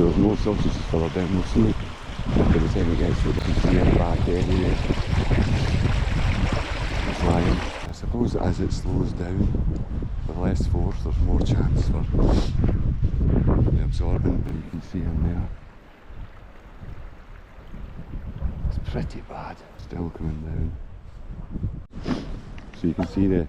So there's no sausages further down. We'll see by the time we get to the sea in the back area. Flying. I suppose as it slows down, with less force, there's more chance for the absorbent that you can see in there. It's pretty bad. Still coming down. So you can see the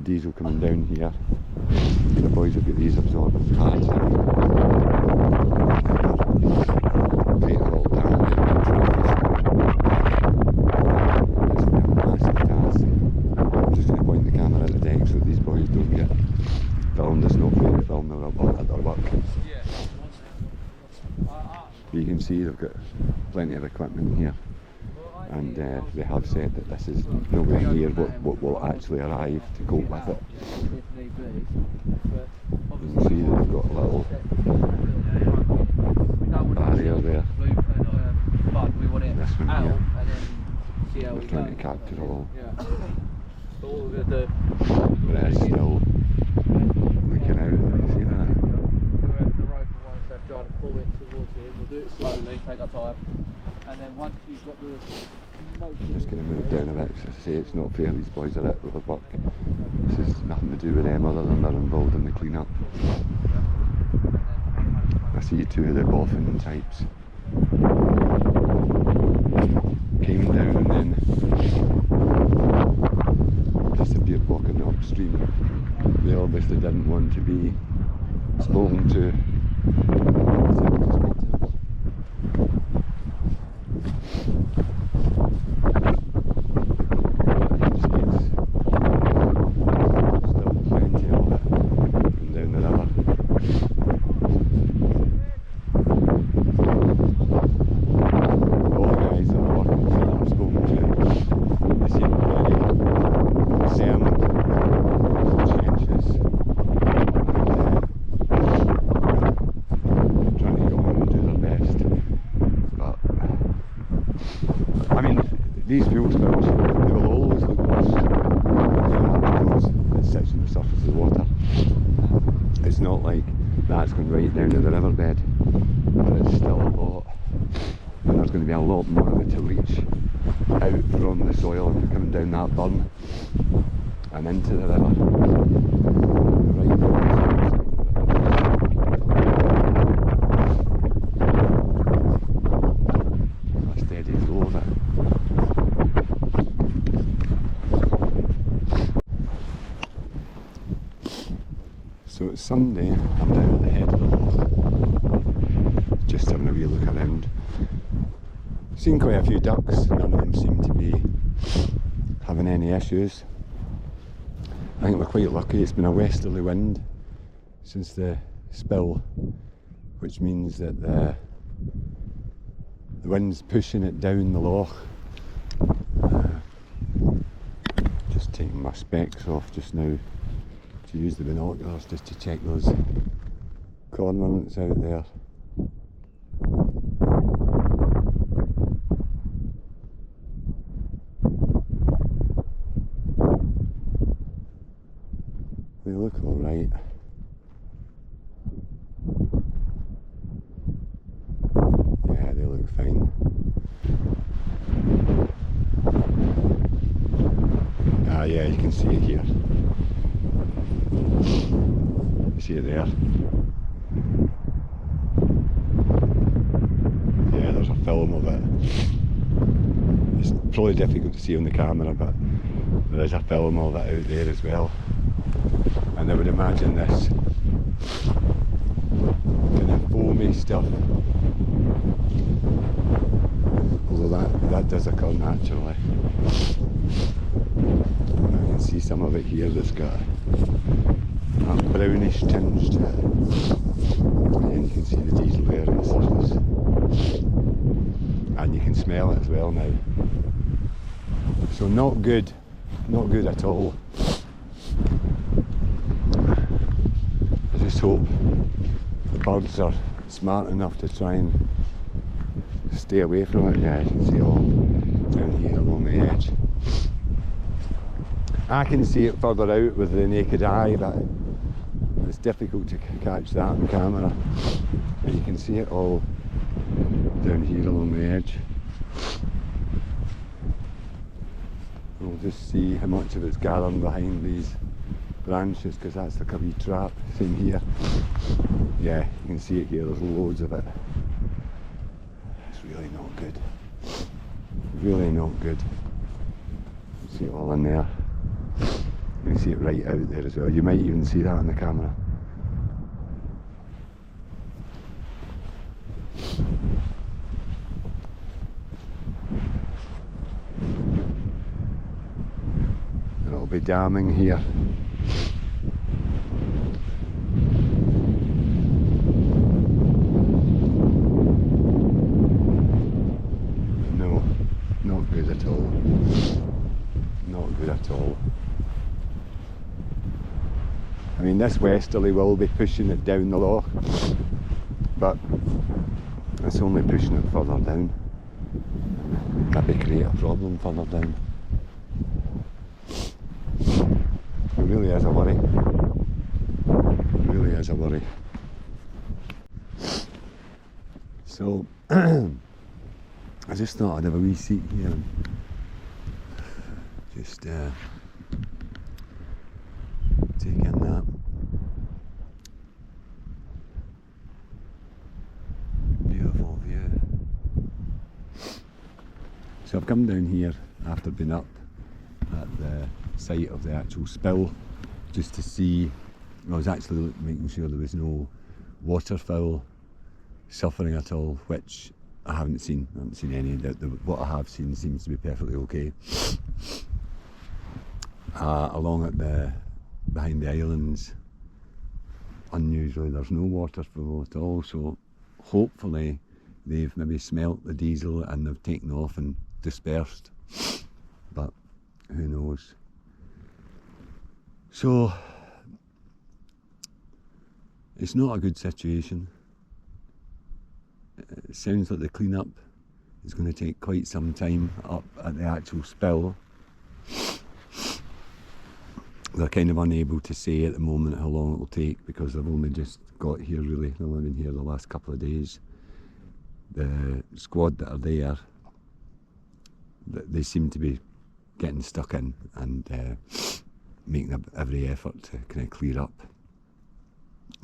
diesel coming down here. The boys have got these absorbent pads. Create a little dam there. It's a massive task. I'm just going to point the camera at the deck so that these boys don't get filmed. It's not fair to film their work at their work. But you can see they've got plenty of equipment here. And they have said that this is nowhere near what will actually arrive to cope with it. You can see they've got a little barrier there. This one here. They're trying to capture it all. But it is still looking out. You see that? We'll do it slowly, take our time. And then once you've got the I'm just going to move down a bit because I say it's not fair, these boys are out with their work. This has nothing to do with them other than they're involved in the clean up. I see two of the boffin types came down and then disappeared walking upstream. They obviously didn't want to be spoken to. These fuel spills, they will always look worse because it sits on the surface of the water. It's not like that's going right down to the riverbed, but it's still a lot. And there's going to be a lot more of it to reach out from the soil and coming down that burn and into the river. Right down a steady flow of it. So it's Sunday, I'm down at the head of the Loch, just having a wee look around. Seen quite a few ducks, none of them seem to be having any issues. I think we're quite lucky, it's been a westerly wind since the spill, which means that the wind's pushing it down the Loch. Just taking my specs off just now. Use the binoculars just to check those cormorants out there. They look alright. Yeah, they look fine. Ah yeah, you can see it here. You see it there? Yeah, there's a film of it. It's probably difficult to see on the camera, but there is a film of it out there as well. And I would imagine this kind of foamy stuff, although that does occur naturally. I can see some of it here that's got a brownish tinge to it, and you can see the diesel there on the surface, and you can smell it as well now. So not good at all. I just hope the birds are smart enough to try and stay away from it. Yeah, you can see all down here along the edge. I can see it further out with the naked eye, but it's difficult to catch that on camera. And you can see it all down here along the edge. We'll just see how much of it's gathering behind these branches, because that's like a wee trap. Same here. Yeah, you can see it here, there's loads of it. It's really not good. Really not good. You see it all in there. You can see it right out there as well. You might even see that on the camera. It'll be damming here. No, not good at all. Not good at all. I mean, this westerly will be pushing it down the loch, but it's only pushing it further down. Maybe create a problem further down. It really is a worry. It really is a worry. So, I just thought I'd have a wee seat here and just take in that. Beautiful view. So I've come down here after being up at the site of the actual spill, just to see. I was actually making sure there was no waterfowl suffering at all, which I haven't seen. I haven't seen any. What I have seen seems to be perfectly okay. Along at behind the islands, unusually there's no waterfowl at all, so hopefully they've maybe smelt the diesel and they've taken off and dispersed, but who knows. So it's not a good situation. It sounds like the clean-up is going to take quite some time up at the actual spill. They're kind of unable to say at the moment how long it will take, because they've only just got here really. They've only been here the last couple of days. The squad that are there, they seem to be getting stuck in and making every effort to kind of clear up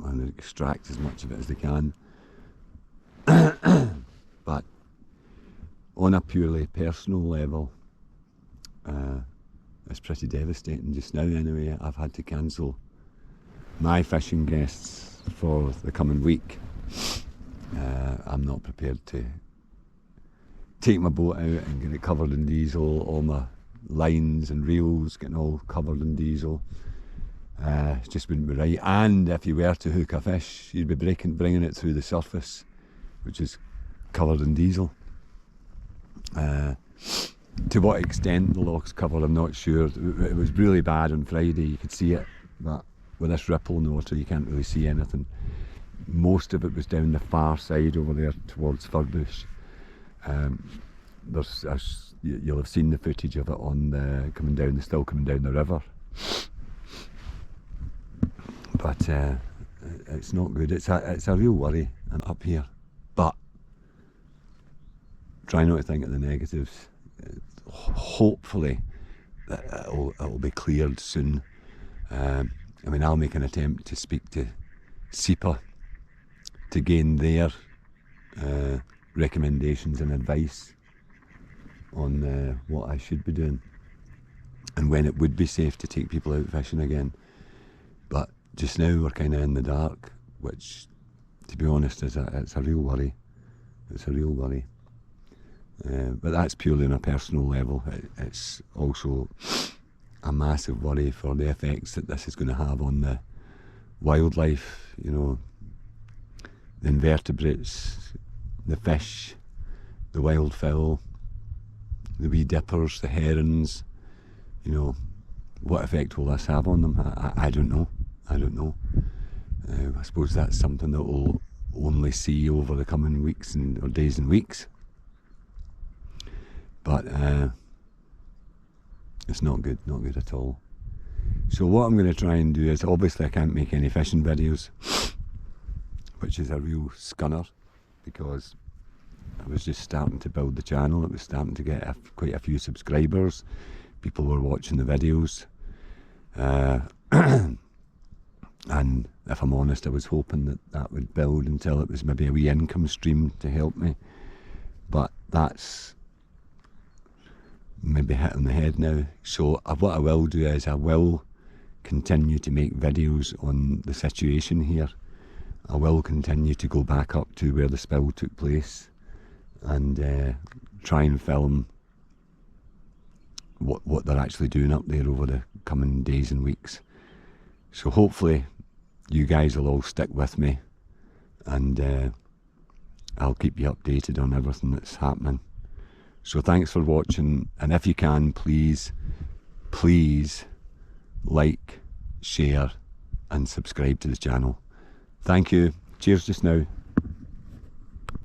and extract as much of it as they can. But on a purely personal level, it's pretty devastating just now anyway. I've had to cancel my fishing guests for the coming week. I'm not prepared to take my boat out and get it covered in diesel, all my lines and reels getting all covered in diesel. It just wouldn't be right. And if you were to hook a fish, you'd be bringing it through the surface, which is covered in diesel. To what extent the loch's covered, I'm not sure. It was really bad on Friday, you could see it, but with this ripple in the water you can't really see anything. Most of it was down the far side over there towards Furbush. You'll have seen the footage of it on still coming down the river. But it's not good. It's a real worry up here. But try not to think of the negatives. Hopefully it'll be cleared soon. I mean, I'll make an attempt to speak to SEPA to gain their recommendations and advice on what I should be doing and when it would be safe to take people out fishing again. But just now we're kind of in the dark, which, to be honest, it's a real worry. It's a real worry. But that's purely on a personal level. It's also a massive worry for the effects that this is going to have on the wildlife, you know, the invertebrates, the fish, the wildfowl, the wee dippers, the herons. You know, what effect will this have on them? I don't know. I don't know. I suppose that's something that we'll only see over the coming weeks or days and weeks. But it's not good at all. So what I'm going to try and do is, obviously I can't make any fishing videos which is a real scunner, because I was just starting to build the channel. It was starting to get quite a few subscribers. People were watching the videos. And if I'm honest, I was hoping that that would build until it was maybe a wee income stream to help me. But that's maybe hit on the head now. So what I will do is I will continue to make videos on the situation here. I will continue to go back up to where the spill took place and try and film what they're actually doing up there over the coming days and weeks. So hopefully you guys will all stick with me, and I'll keep you updated on everything that's happening. So thanks for watching, and if you can, please like, share and subscribe to the channel. Thank you. Cheers just now.